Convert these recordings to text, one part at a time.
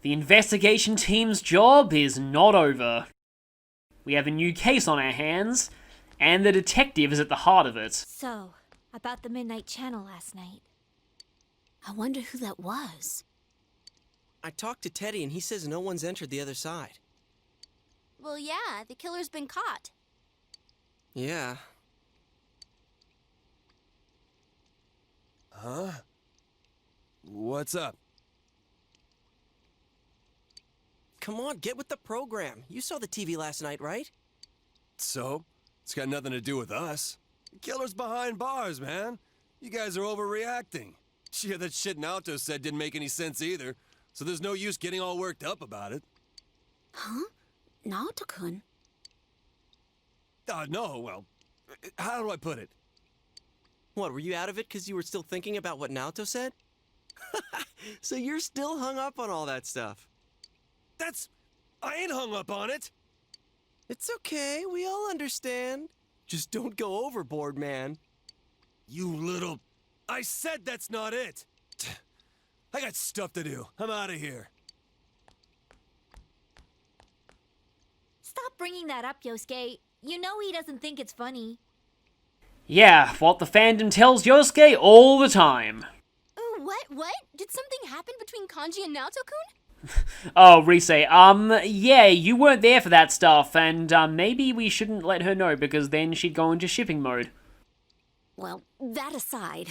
The investigation team's job is not over. We have a new case on our hands, and the detective is at the heart of it. So, about the Midnight Channel last night. I wonder who that was. I talked to Teddy and he says no one's entered the other side. Well, yeah, the killer's been caught. Yeah. Huh? What's up? Come on, get with the program. You saw the TV last night, right? So? It's got nothing to do with us. The killer's behind bars, man. You guys are overreacting. Yeah, that shit Naoto said didn't make any sense either, so there's no use getting all worked up about it. Huh? Naoto-kun? No, well, how do I put it? What, were you out of it because you were still thinking about what Naoto said? So you're still hung up on all that stuff. I ain't hung up on it! It's okay, we all understand. Just don't go overboard, man. You little... I said that's not it! I got stuff to do. I'm out of here. Stop bringing that up, Yosuke. You know he doesn't think it's funny. Yeah, what the fandom tells Yosuke all the time. What? Did something happen between Kanji and Naoto-kun? Oh, Rise, yeah, you weren't there for that stuff, and maybe we shouldn't let her know because then she'd go into shipping mode. Well, that aside,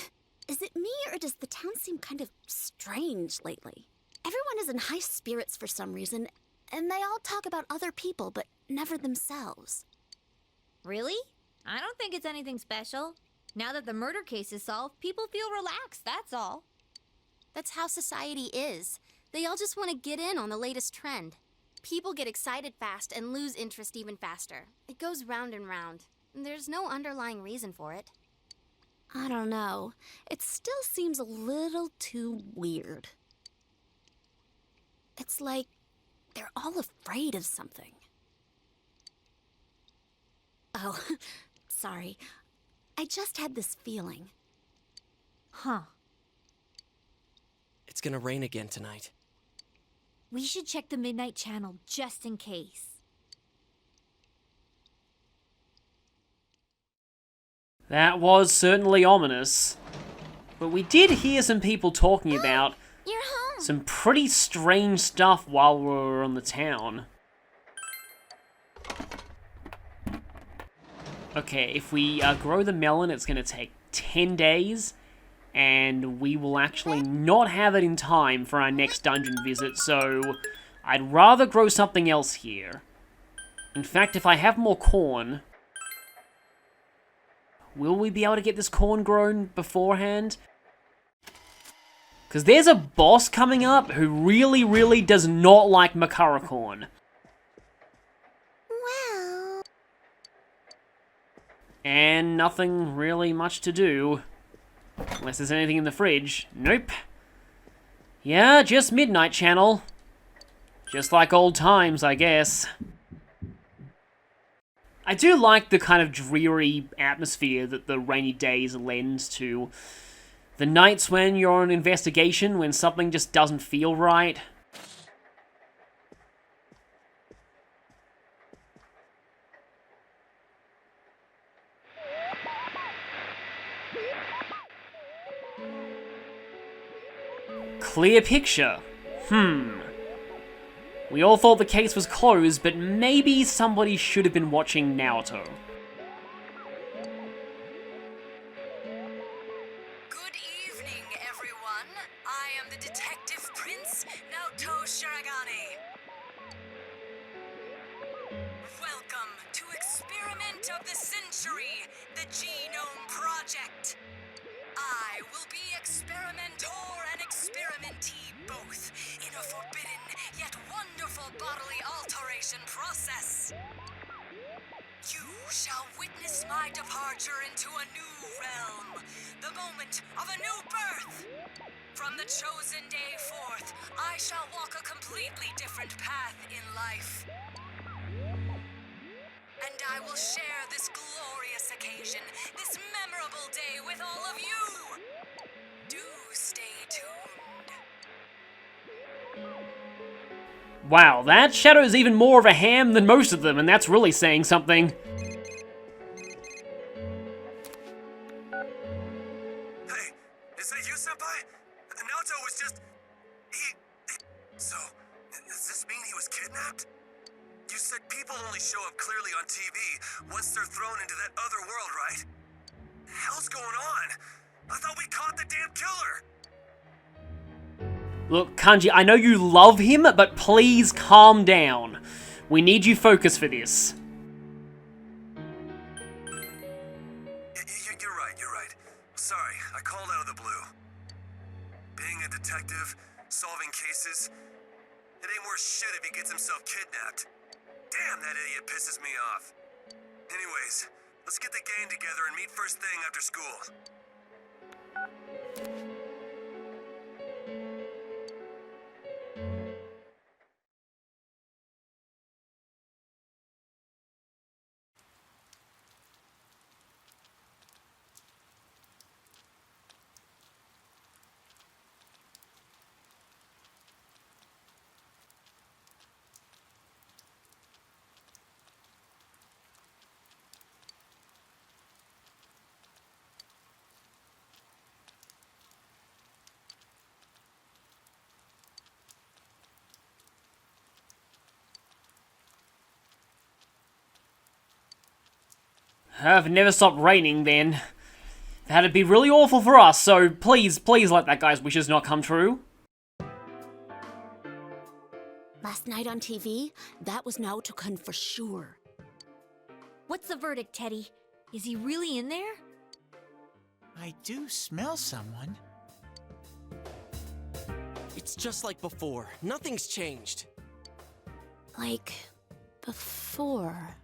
is it me or does the town seem kind of strange lately? Everyone is in high spirits for some reason, and they all talk about other people, but never themselves. Really? I don't think it's anything special. Now that the murder case is solved, people feel relaxed, that's all. That's how society is. They all just want to get in on the latest trend. People get excited fast and lose interest even faster. It goes round and round. There's no underlying reason for it. I don't know. It still seems a little too weird. It's like they're all afraid of something. Oh, sorry. I just had this feeling. Huh. It's gonna rain again tonight. We should check the Midnight Channel just in case. That was certainly ominous. But we did hear some people talking about You're home! some pretty strange stuff while we were on the town. Okay, if we grow the melon, it's going to take 10 days, and we will actually not have it in time for our next dungeon visit, so I'd rather grow something else here. In fact, if I have more corn, will we be able to get this corn grown beforehand? Because there's a boss coming up who really, really does not like Makara corn. Well... And nothing really much to do. Unless there's anything in the fridge. Nope. Yeah, just Midnight Channel. Just like old times, I guess. I do like the kind of dreary atmosphere that the rainy days lend to. The nights when you're on an investigation, when something just doesn't feel right. Clear picture. We all thought the case was closed, but maybe somebody should have been watching Naoto. Good evening, everyone. I am the Detective Prince, Naoto Shiragane. Welcome to Experiment of the Century, the Genome Project. I will be experimenter and experimentee both in a forbidden yet wonderful bodily alteration process. You shall witness my departure into a new realm, the moment of a new birth. From the chosen day forth, I shall walk a completely different path in life. And I will share this glorious occasion, this memorable day with all of you. Do stay tuned. Wow, that Shadow's even more of a ham than most of them, and that's really saying something. Hey, is that you, Senpai? Naoto was just... So, does this mean he was kidnapped? You said people only show up clearly on TV once they're thrown into that other world, right? The hell's going on? I thought we caught the damn killer! Look, Kanji, I know you love him, but please calm down. We need you focused for this. You're right. Sorry, I called out of the blue. Being a detective, solving cases, it ain't worth shit if he gets himself kidnapped. Damn, that idiot pisses me off. Anyways, let's get the gang together and meet first thing after school. If it never stopped raining, then that'd be really awful for us, so please let that guy's wishes not come true. Last night on TV, that was Naoto-kun for sure. What's the verdict, Teddy? Is he really in there? I do smell someone. It's just like before. Nothing's changed. Like, before.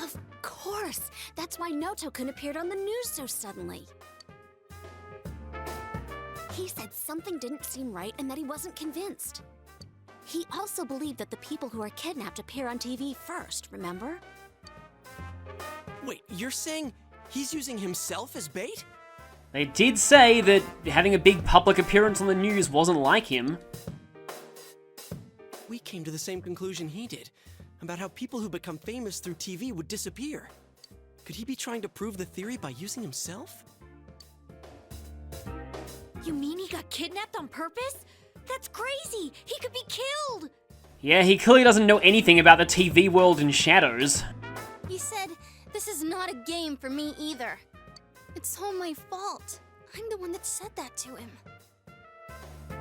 Of course! That's why Naoto-kun appeared on the news so suddenly. He said something didn't seem right and that he wasn't convinced. He also believed that the people who are kidnapped appear on TV first, remember? Wait, you're saying he's using himself as bait? They did say that having a big public appearance on the news wasn't like him. We came to the same conclusion he did, about how people who become famous through TV would disappear. Could he be trying to prove the theory by using himself? You mean he got kidnapped on purpose? That's crazy! He could be killed! Yeah, he clearly doesn't know anything about the TV world in Shadows. He said, "This is not a game for me either. It's all my fault. I'm the one that said that to him."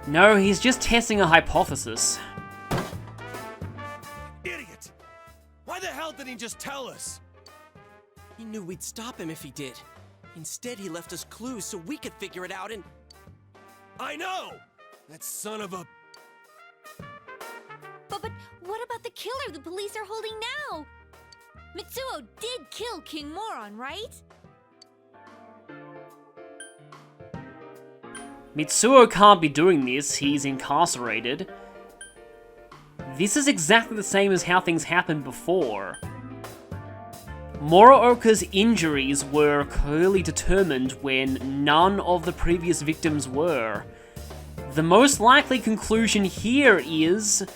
No, he's just testing a hypothesis. Idiot! Why the hell didn't he just tell us? He knew we'd stop him if he did. Instead, he left us clues so we could figure it out and... I know! That son of a... But what about the killer the police are holding now? Mitsuo did kill King Moron, right? Mitsuo can't be doing this, he's incarcerated. This is exactly the same as how things happened before. Muraoka's injuries were clearly determined when none of the previous victims were. The most likely conclusion here is...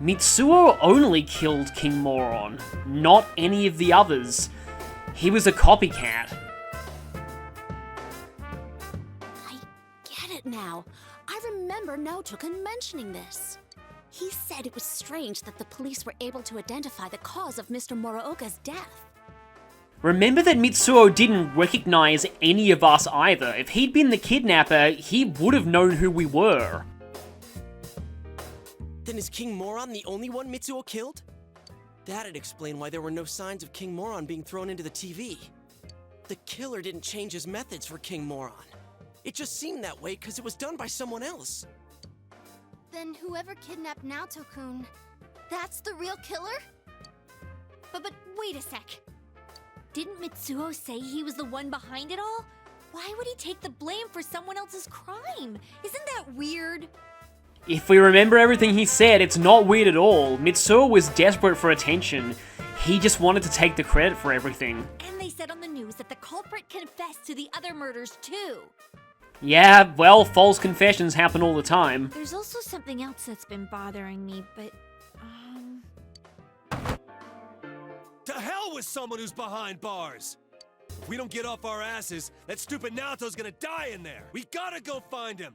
Mitsuo only killed King Moron, not any of the others. He was a copycat. I get it now. I remember Naoto-kun mentioning this. He said it was strange that the police were able to identify the cause of Mr. Muraoka's death. Remember that Mitsuo didn't recognize any of us either. If he'd been the kidnapper, he would have known who we were. Then is King Moron the only one Mitsuo killed? That'd explain why there were no signs of King Moron being thrown into the TV. The killer didn't change his methods for King Moron. It just seemed that way because it was done by someone else. Then whoever kidnapped Naoto-kun, that's the real killer? But wait a sec. Didn't Mitsuo say he was the one behind it all? Why would he take the blame for someone else's crime? Isn't that weird? If we remember everything he said, it's not weird at all. Mitsuo was desperate for attention. He just wanted to take the credit for everything. And they said on the news that the culprit confessed to the other murders too. Yeah, well, false confessions happen all the time. There's also something else that's been bothering me, but, To hell with someone who's behind bars! If we don't get off our asses, that stupid Naoto's gonna die in there! We gotta go find him!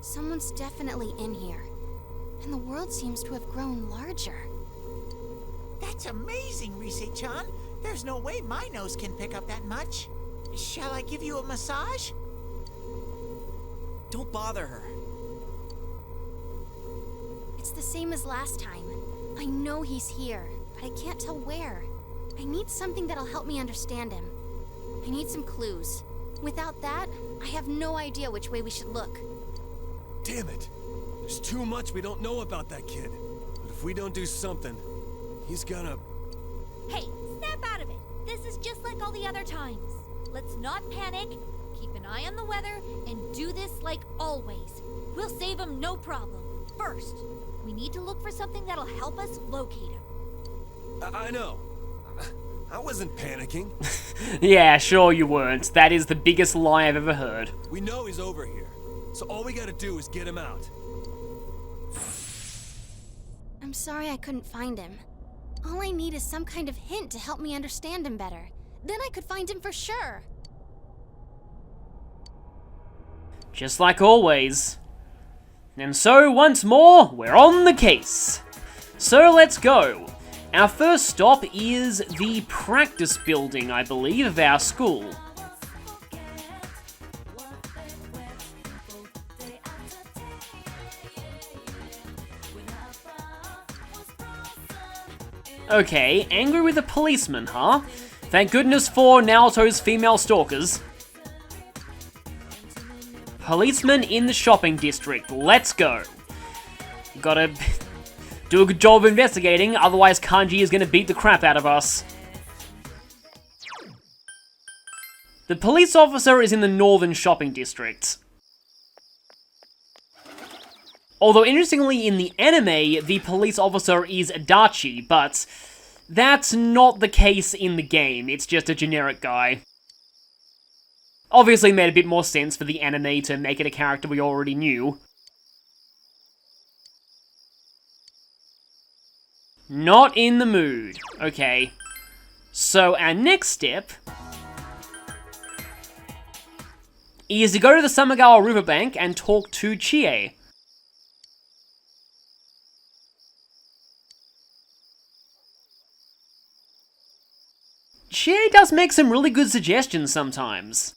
Someone's definitely in here. And the world seems to have grown larger. That's amazing, Rise-chan. There's no way my nose can pick up that much. Shall I give you a massage? Don't bother her. It's the same as last time. I know he's here, but I can't tell where. I need something that'll help me understand him. I need some clues. Without that, I have no idea which way we should look. Damn it! There's too much we don't know about that kid. But if we don't do something, he's gonna... hey, snap out of it. This is just like all the other times. Let's not panic, keep an eye on the weather, and do this like always. We'll save him no problem. First, we need to look for something that'll help us locate him. I know. I wasn't panicking. Yeah, sure you weren't. That is the biggest lie I've ever heard. We know he's over here. So all we gotta do is get him out. I'm sorry I couldn't find him. All I need is some kind of hint to help me understand him better. Then I could find him for sure. Just like always. And so, once more, we're on the case. So let's go. Our first stop is the practice building, I believe, of our school. Okay, angry with a policeman, huh? Thank goodness for Naoto's female stalkers. Policeman in the shopping district, let's go. Gotta do a good job of investigating, otherwise Kanji is gonna beat the crap out of us. The police officer is in the northern shopping district. Although, interestingly, in the anime, the police officer is Adachi, but that's not the case in the game. It's just a generic guy. Obviously made a bit more sense for the anime to make it a character we already knew. Not in the mood. Okay. So, our next step is to go to the Sumagawa Riverbank and talk to Chie. Chie does make some really good suggestions sometimes.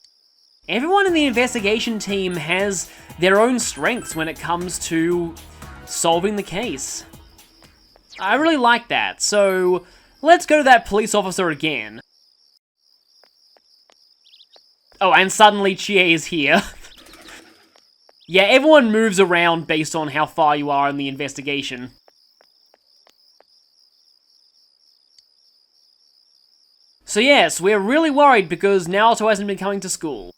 Everyone in the investigation team has their own strengths when it comes to solving the case. I really like that, so let's go to that police officer again. Oh, and suddenly Chie is here. Yeah, everyone moves around based on how far you are in the investigation. So yes, we're really worried because Naoto hasn't been coming to school.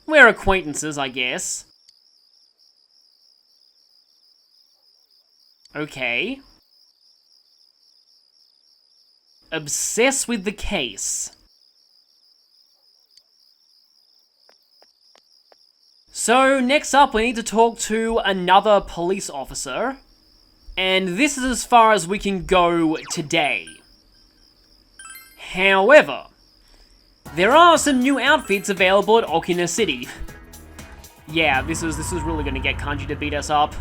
We're acquaintances, I guess. Okay. Obsess with the case. So, next up we need to talk to another police officer. And this is as far as we can go today. However, there are some new outfits available at Okina City. Yeah, this is really gonna get Kanji to beat us up.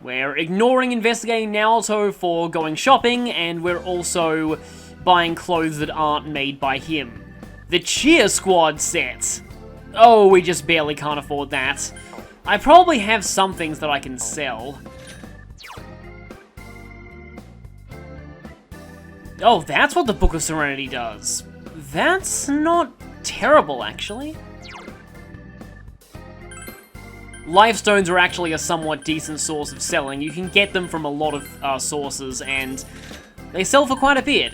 We're ignoring investigating Naoto for going shopping, and we're also buying clothes that aren't made by him. The Cheer Squad set! Oh, we just barely can't afford that. I probably have some things that I can sell. Oh, that's what the Book of Serenity does. That's not terrible, actually. Life Stones are actually a somewhat decent source of selling. You can get them from a lot of sources, and they sell for quite a bit.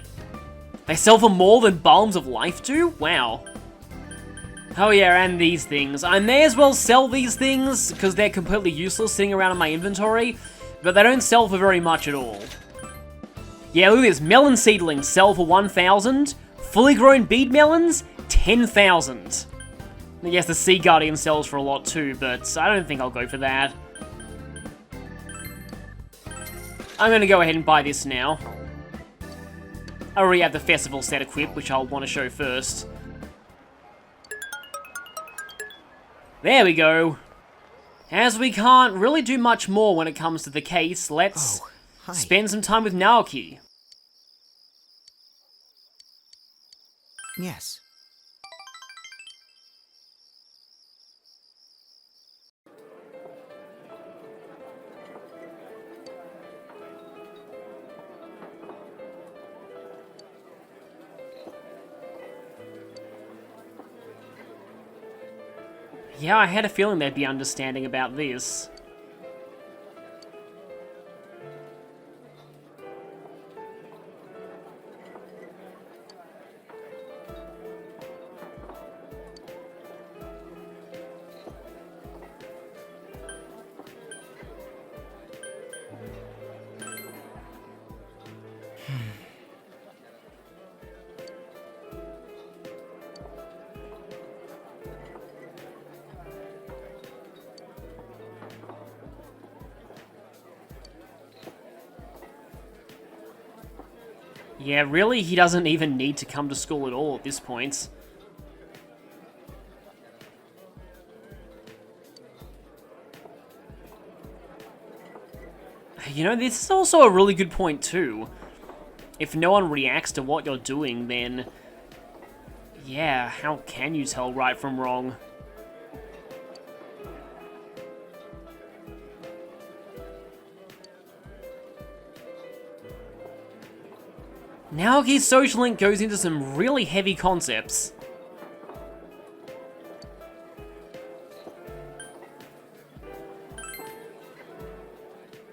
They sell for more than Balms of Life do? Wow. Oh yeah, and these things. I may as well sell these things, because they're completely useless sitting around in my inventory, but they don't sell for very much at all. Yeah, look at this. Melon seedlings sell for 1,000. Fully grown bead melons, 10,000. I guess the Sea Guardian sells for a lot too, but I don't think I'll go for that. I'm gonna go ahead and buy this now. I already have the festival set equipped, which I'll want to show first. There we go. As we can't really do much more when it comes to the case, let's spend some time with Naoki. Yes. Yeah, I had a feeling they'd be understanding about this. Yeah, really, he doesn't even need to come to school at all at this point. You know, this is also a really good point too. If no one reacts to what you're doing, then... yeah, how can you tell right from wrong? Naoki's Social Link goes into some really heavy concepts.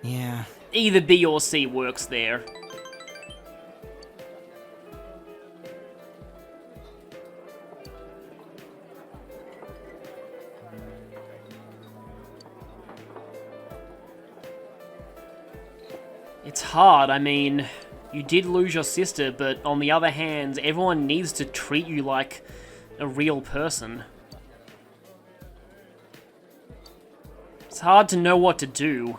Yeah. Either B or C works there. It's hard, I mean... you did lose your sister, but on the other hand, everyone needs to treat you like a real person. It's hard to know what to do.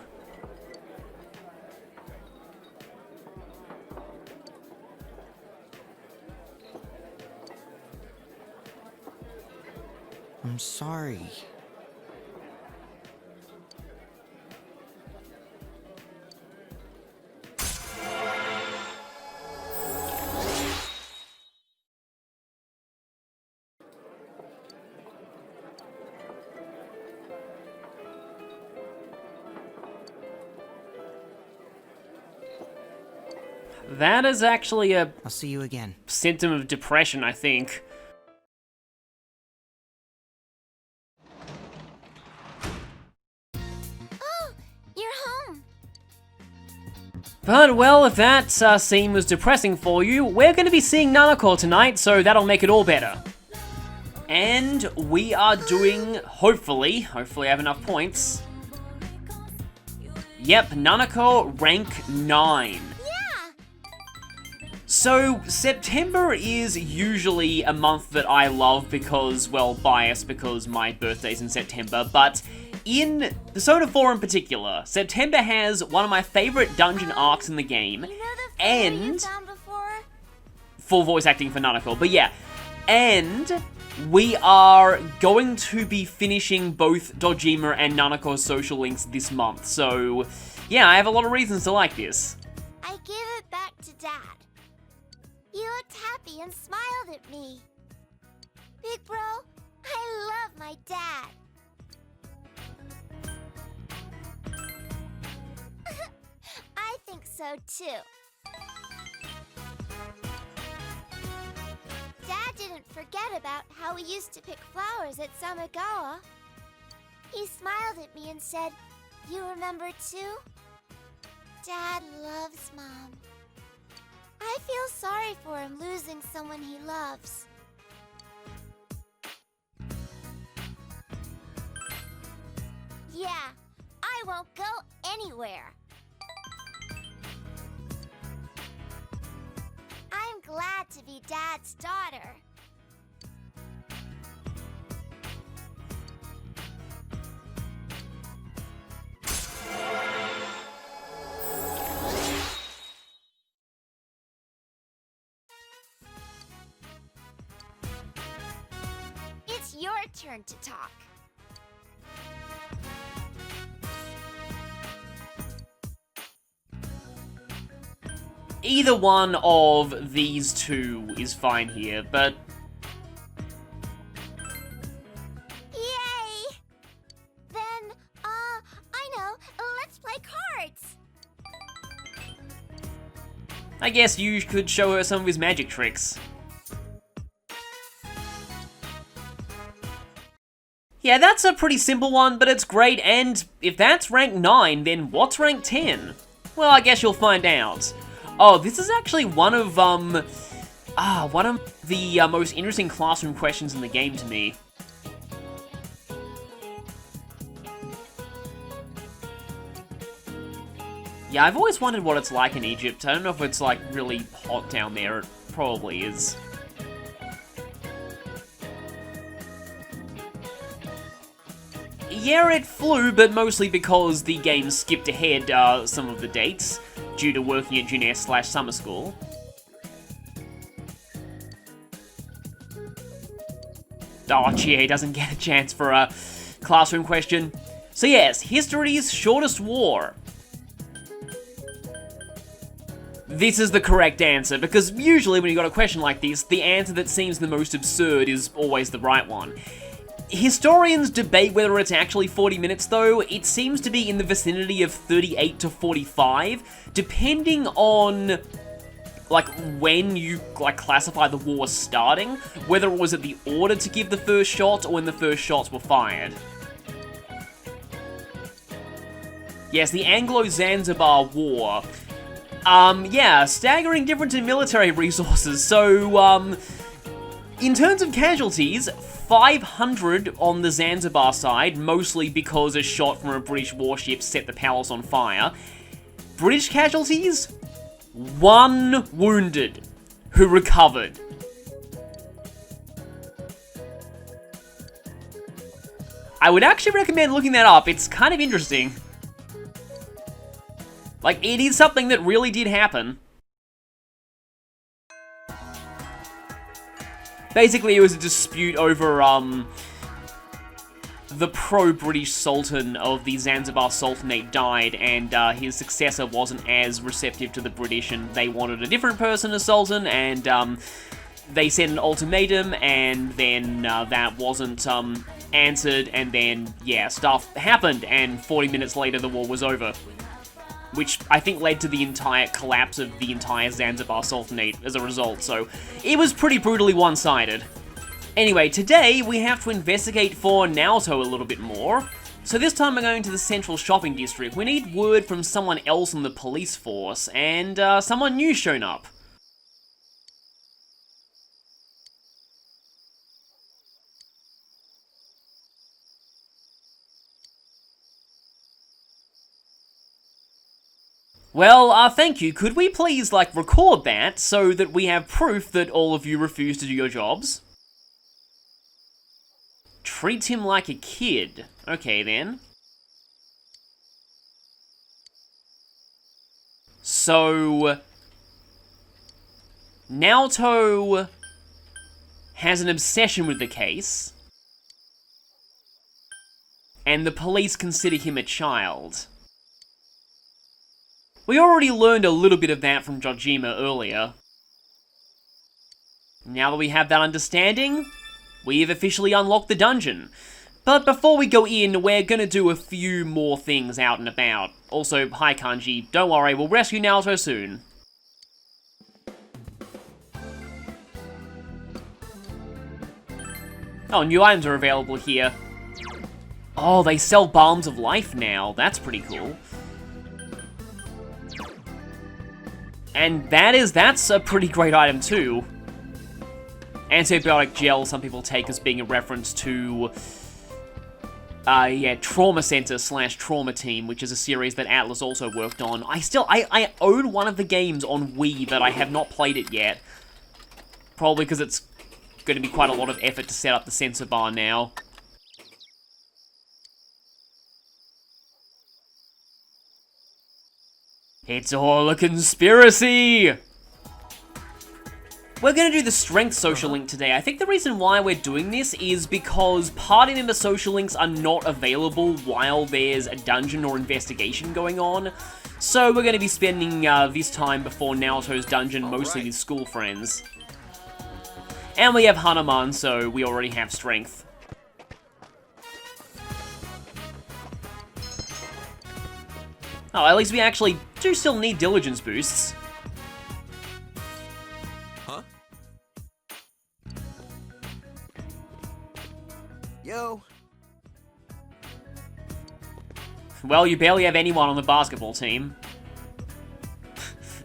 I'm sorry. That is actually a I'll see you again. symptom of depression, I think. Oh, you're home. But, well, if that scene was depressing for you, we're going to be seeing Nanako tonight, so that'll make it all better. And we are doing, hopefully I have enough points. Yep, Nanako rank 9. So, September is usually a month that I love because, well, biased because my birthday's in September, but in Persona 4 in particular, September has one of my favorite dungeon arcs in the game, You know the and... you found before? full voice acting for Nanako, but yeah, and we are going to be finishing both Dojima and Nanako's social links this month, so yeah, I have a lot of reasons to like this. I gave it back to Dad. He looked happy and smiled at me. Big bro, I love my dad. I think so too. Dad didn't forget about how we used to pick flowers at Samagawa. He smiled at me and said, "You remember too?" Dad loves Mom. I feel sorry for him losing someone he loves. Yeah, I won't go anywhere. I'm glad to be Dad's daughter. It's your turn to talk. Either one of these two is fine here, but Yay! Then, I know. Let's play cards. I guess you could show her some of his magic tricks. Yeah, that's a pretty simple one, but it's great, and if that's rank 9, then what's rank 10? Well, I guess you'll find out. Oh, this is actually one of the most interesting classroom questions in the game to me. Yeah, I've always wondered what it's like in Egypt. I don't know if it's, like, really hot down there. It probably is. Yeah, it flew, but mostly because the game skipped ahead some of the dates due to working at junior/summer school. Oh, GA doesn't get a chance for a classroom question. So yes, history's shortest war. This is the correct answer, because usually when you got a question like this, the answer that seems the most absurd is always the right one. Historians debate whether it's actually 40 minutes though. It seems to be in the vicinity of 38 to 45, depending on like when you like classify the war starting, whether it was at the order to give the first shot or when the first shots were fired. Yes, the Anglo-Zanzibar War. Yeah, staggering difference in military resources. So, in terms of casualties, 500 on the Zanzibar side, mostly because a shot from a British warship set the palace on fire. British casualties? 1 wounded, who recovered. I would actually recommend looking that up, it's kind of interesting. Like, it is something that really did happen. Basically, it was a dispute over, the pro-British Sultan of the Zanzibar Sultanate died, and his successor wasn't as receptive to the British, and they wanted a different person as Sultan, and they sent an ultimatum, and then that wasn't answered, and then, yeah, stuff happened, and 40 minutes later the war was over. Which I think led to the entire collapse of the entire Zanzibar Sultanate as a result, so it was pretty brutally one-sided. Anyway, today we have to investigate for Naoto a little bit more. So this time we're going to the central shopping district. We need word from someone else on the police force, and someone new shown up. Well, thank you. Could we please, like, record that so that we have proof that all of you refuse to do your jobs? Treat him like a kid. Okay, then. So, Naoto has an obsession with the case, and the police consider him a child. We already learned a little bit of that from Jojima earlier. Now that we have that understanding, we have officially unlocked the dungeon. But before we go in, we're gonna do a few more things out and about. Also, hi Kanji, don't worry, we'll rescue Naoto soon. Oh, new items are available here. Oh, they sell Balms of Life now, that's pretty cool. And that's a pretty great item too. Antibiotic gel, some people take as being a reference to, Trauma Center / Trauma Team, which is a series that Atlas also worked on. I own one of the games on Wii, but I have not played it yet. Probably because it's going to be quite a lot of effort to set up the sensor bar now. It's all a conspiracy! We're going to do the Strength social link today. I think the reason why we're doing this is because party member social links are not available while there's a dungeon or investigation going on. So we're going to be spending this time before Naoto's dungeon mostly with school friends. And we have Hanuman, so we already have Strength. Oh, at least we actually do still need diligence boosts. Huh? Yo. Well, you barely have anyone on the basketball team.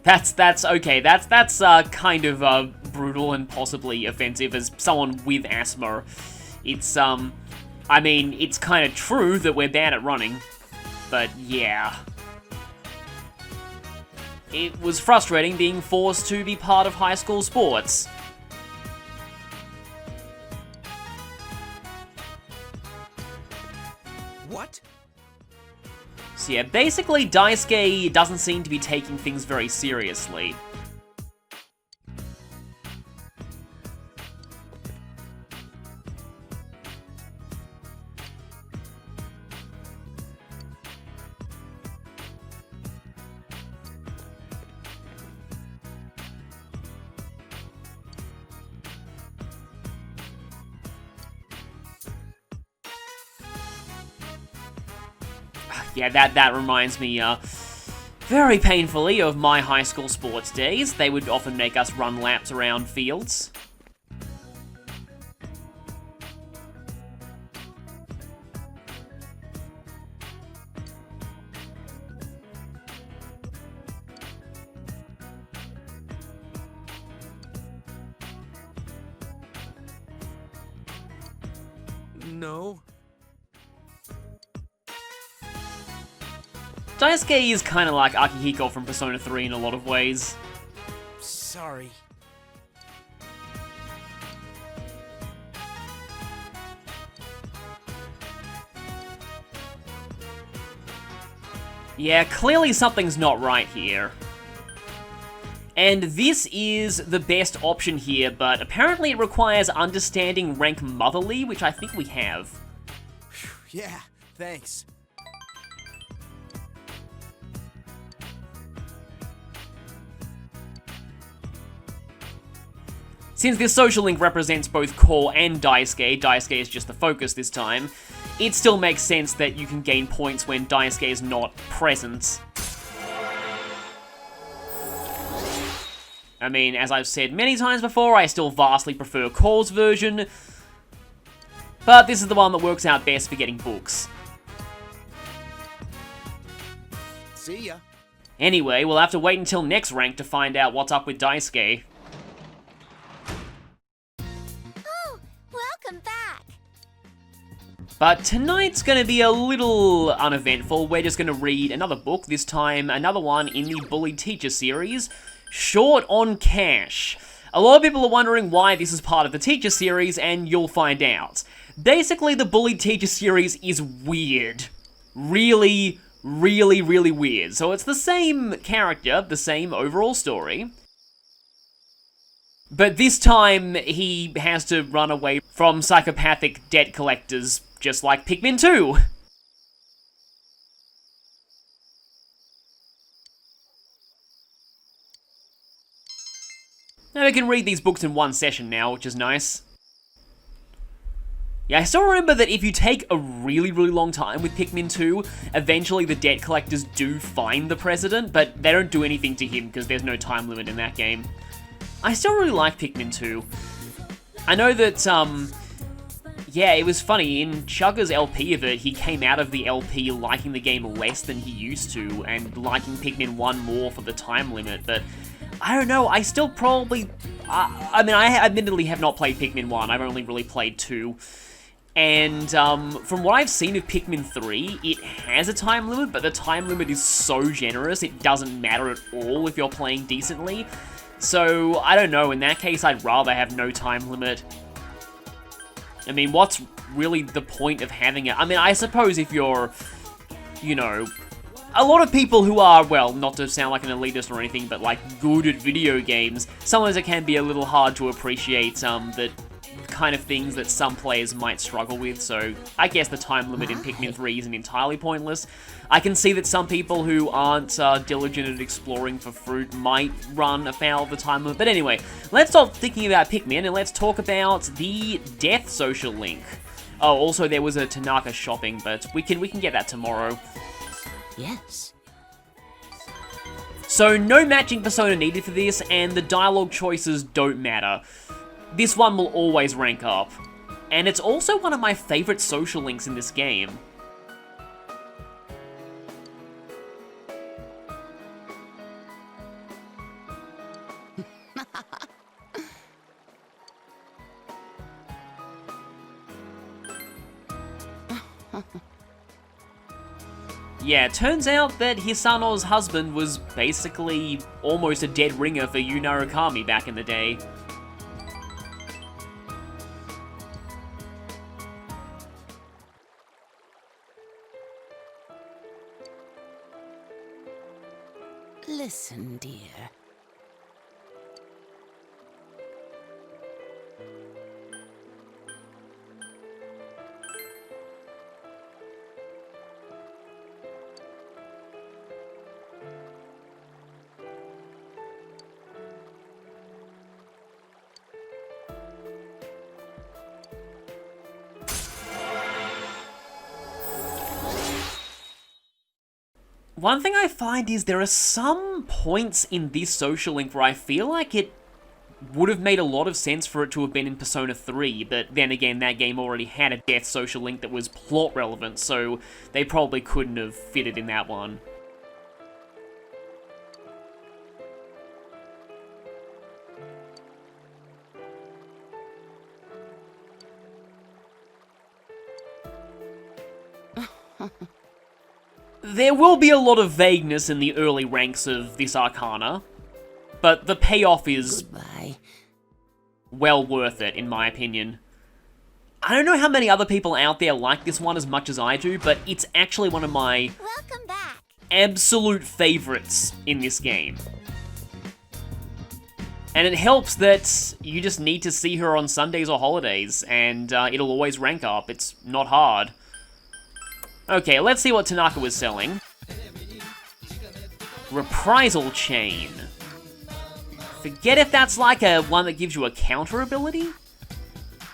That's okay. That's kind of brutal and possibly offensive as someone with asthma. It's I mean, it's kind of true that we're bad at running, but yeah. It was frustrating being forced to be part of high school sports. What? So yeah, basically Daisuke doesn't seem to be taking things very seriously. Yeah, that reminds me, very painfully of my high school sports days. They would often make us run laps around fields. No. Daisuke is kind of like Akihiko from Persona 3 in a lot of ways. Sorry. Yeah, clearly something's not right here. And this is the best option here, but apparently it requires understanding rank Motherly, which I think we have. Yeah, thanks. Since this social link represents both Core and Daisuke, Daisuke is just the focus this time, it still makes sense that you can gain points when Daisuke is not present. I mean, as I've said many times before, I still vastly prefer Core's version, but this is the one that works out best for getting books. See ya. Anyway, we'll have to wait until next rank to find out what's up with Daisuke. Welcome back. But tonight's going to be a little uneventful. We're just going to read another book, this time another one in the Bullied Teacher series, Short on Cash. A lot of people are wondering why this is part of the Teacher series, and you'll find out. Basically, the Bullied Teacher series is weird. Really, really, really weird. So it's the same character, the same overall story. But this time, he has to run away from psychopathic debt collectors, just like Pikmin 2. Now we can read these books in one session now, which is nice. Yeah, I still remember that if you take a really, really long time with Pikmin 2, eventually the debt collectors do find the president, but they don't do anything to him because there's no time limit in that game. I still really like Pikmin 2. I know that, yeah, it was funny, in Chugga's LP of it, he came out of the LP liking the game less than he used to, and liking Pikmin 1 more for the time limit, but I don't know, I still probably... I mean, I admittedly have not played Pikmin 1, I've only really played 2. And from what I've seen of Pikmin 3, it has a time limit, but the time limit is so generous, it doesn't matter at all if you're playing decently. So, I don't know, in that case, I'd rather have no time limit. I mean, what's really the point of having it? I mean, I suppose if you're, you know, a lot of people who are, well, not to sound like an elitist or anything, but like good at video games, sometimes it can be a little hard to appreciate the kind of things that some players might struggle with, so I guess the time limit in Pikmin 3 isn't entirely pointless. I can see that some people who aren't diligent at exploring for fruit might run afoul of the time limit, but anyway, let's stop thinking about Pikmin and let's talk about the Death social link. Oh, also there was a Tanaka shopping, but we can get that tomorrow. Yes. So no matching persona needed for this, and the dialogue choices don't matter. This one will always rank up. And it's also one of my favorite social links in this game. Yeah, turns out that Hisano's husband was basically almost a dead ringer for Yu Narukami back in the day. Listen, dear. One thing I find is there are some points in this social link where I feel like it would have made a lot of sense for it to have been in Persona 3, but then again, that game already had a death social link that was plot relevant, so they probably couldn't have fit it in that one. There will be a lot of vagueness in the early ranks of this Arcana, but the payoff is Goodbye. well worth it, in my opinion. I don't know how many other people out there like this one as much as I do, but it's actually one of my Welcome back. absolute favorites in this game. And it helps that you just need to see her on Sundays or holidays, and it'll always rank up. It's not hard. Okay, let's see what Tanaka was selling. Reprisal Chain. Forget if that's like a one that gives you a counter ability?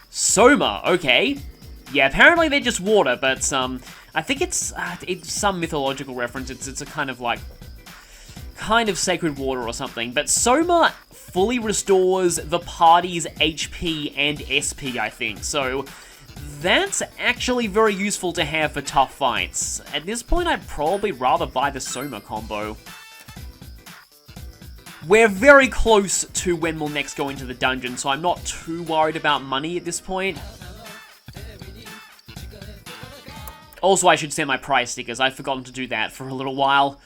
Soma, okay. Yeah, apparently they're just water, but I think it's some mythological reference. It's a kind of like, kind of sacred water or something. But Soma fully restores the party's HP and SP, I think. So that's actually very useful to have for tough fights. At this point, I'd probably rather buy the Soma combo. We're very close to when we'll next go into the dungeon, so I'm not too worried about money at this point. Also, I should send my prize stickers. I've forgotten to do that for a little while.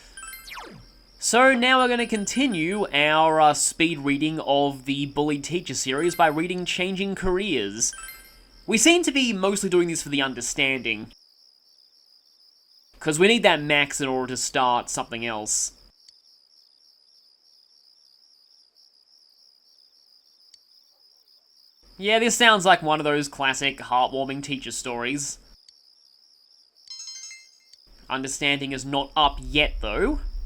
So now we're going to continue our speed reading of the Bullied Teacher series by reading Changing Careers. We seem to be mostly doing this for the understanding, because we need that max in order to start something else. Yeah, this sounds like one of those classic heartwarming teacher stories. Understanding is not up yet, though.